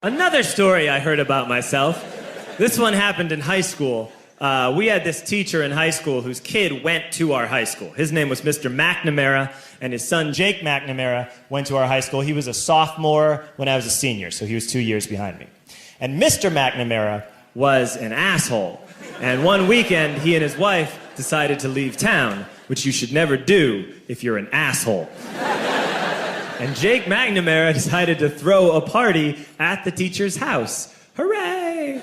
Another story I heard about myself. This one happened in high school. We had this teacher in high school whose kid went to our high school. His name was Mr. McNamara, and his son Jake McNamara went to our high school. He was a sophomore when I was a senior, so he was 2 years behind me. And Mr. McNamara was an asshole. And one weekend, he and his wife decided to leave town, which you should never do if you're an asshole. And Jake McNamara decided to throw a party at the teacher's house. Hooray!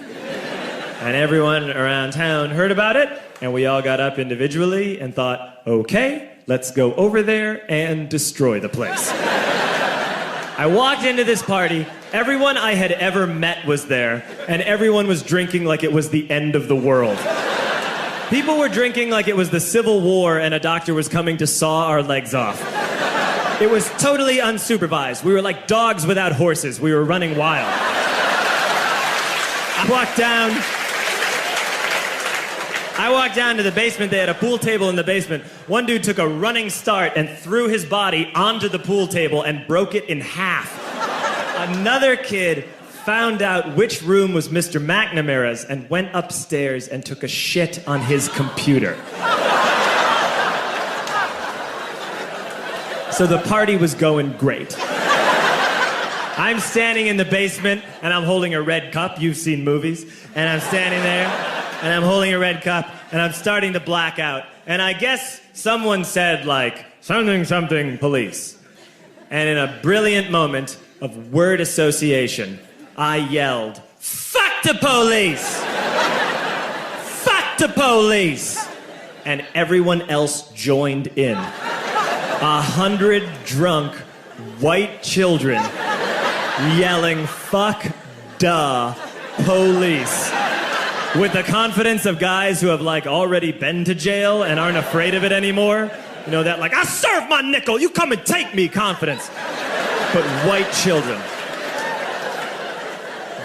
And everyone around town heard about it, and we all got up individually and thought, okay, let's go over there and destroy the place. I walked into this party, everyone I had ever met was there, and everyone was drinking like it was the end of the world. People were drinking like it was the Civil War and a doctor was coming to saw our legs off. It was totally unsupervised. We were like dogs without horses. We were running wild. I walked down to the basement. They had a pool table in the basement. One dude took a running start and threw his body onto the pool table and broke it in half. Another kid found out which room was Mr. McNamara's and went upstairs and took a shit on his computer. So the party was going great. I'm standing in the basement and I'm holding a red cup. You've seen movies. And I'm standing there and I'm holding a red cup and I'm starting to black out. And I guess someone said like, something police. And in a brilliant moment of word association, I yelled, fuck the police! Fuck the police! And everyone else joined in. 100 drunk white children yelling, fuck the police. With the confidence of guys who have like already been to jail and aren't afraid of it anymore. You know, that like, I serve my nickel, you come and take me confidence. But white children.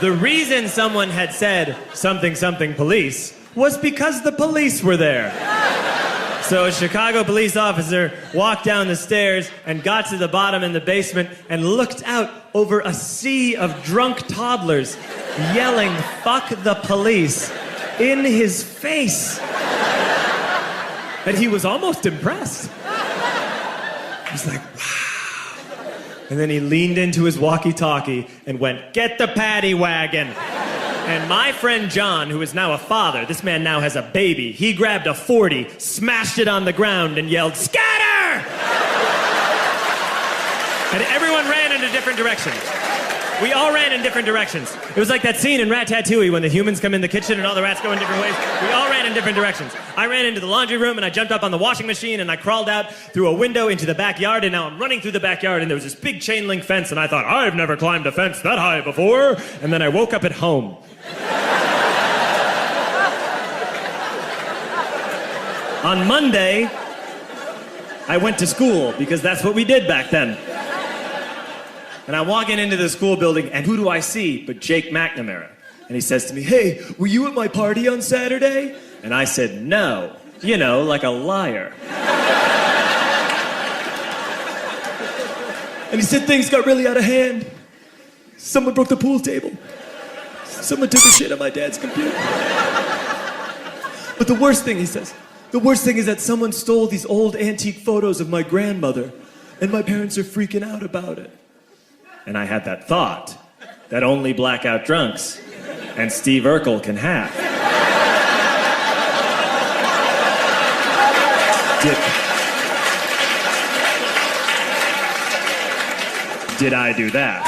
The reason someone had said something police was because the police were there. So a Chicago police officer walked down the stairs and got to the bottom in the basement and looked out over a sea of drunk toddlers yelling, fuck the police, in his face. And he was almost impressed. He was like, wow. And then he leaned into his walkie-talkie and went, get the paddy wagon. And my friend John, who is now a father, this man now has a baby, he grabbed a 40, smashed it on the ground, and yelled, scatter! And everyone ran in a different direction. We all ran in different directions. It was like that scene in Ratatouille when the humans come in the kitchen and all the rats go in different ways. We all ran in different directions. I ran into the laundry room and I jumped up on the washing machine and I crawled out through a window into the backyard, and now I'm running through the backyard and there was this big chain link fence and I thought, I've never climbed a fence that high before. And then I woke up at home. On Monday, I went to school because that's what we did back then. And I'm walking into the school building, and who do I see but Jake McNamara? And he says to me, hey, were you at my party on Saturday? And I said, no. You know, like a liar. And he said things got really out of hand. Someone broke the pool table. Someone took a shit on my dad's computer. But the worst thing, he says, the worst thing is that someone stole these old antique photos of my grandmother, and my parents are freaking out about it. And I had that thought that only blackout drunks and Steve Urkel can have. Did I do that?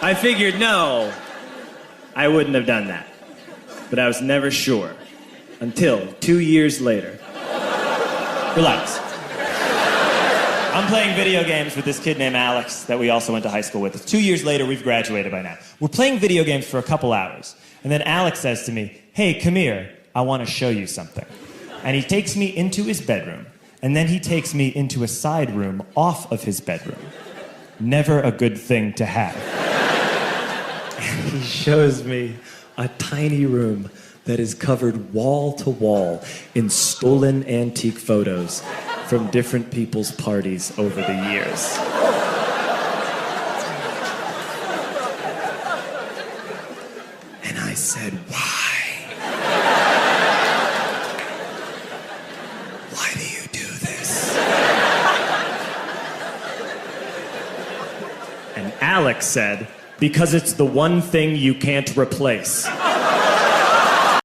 I figured, no, I wouldn't have done that. But I was never sure until 2 years later. Relax. I'm playing video games with this kid named Alex that we also went to high school with. 2 years later, we've graduated by now. We're playing video games for a couple hours. And then Alex says to me, hey, come here, I want to show you something. And he takes me into his bedroom. And then he takes me into a side room off of his bedroom. Never a good thing to have. And he shows me a tiny room that is covered wall to wall in stolen antique photos from different people's parties over the years. said, why? Why do you do this? And Alex said, because it's the one thing you can't replace.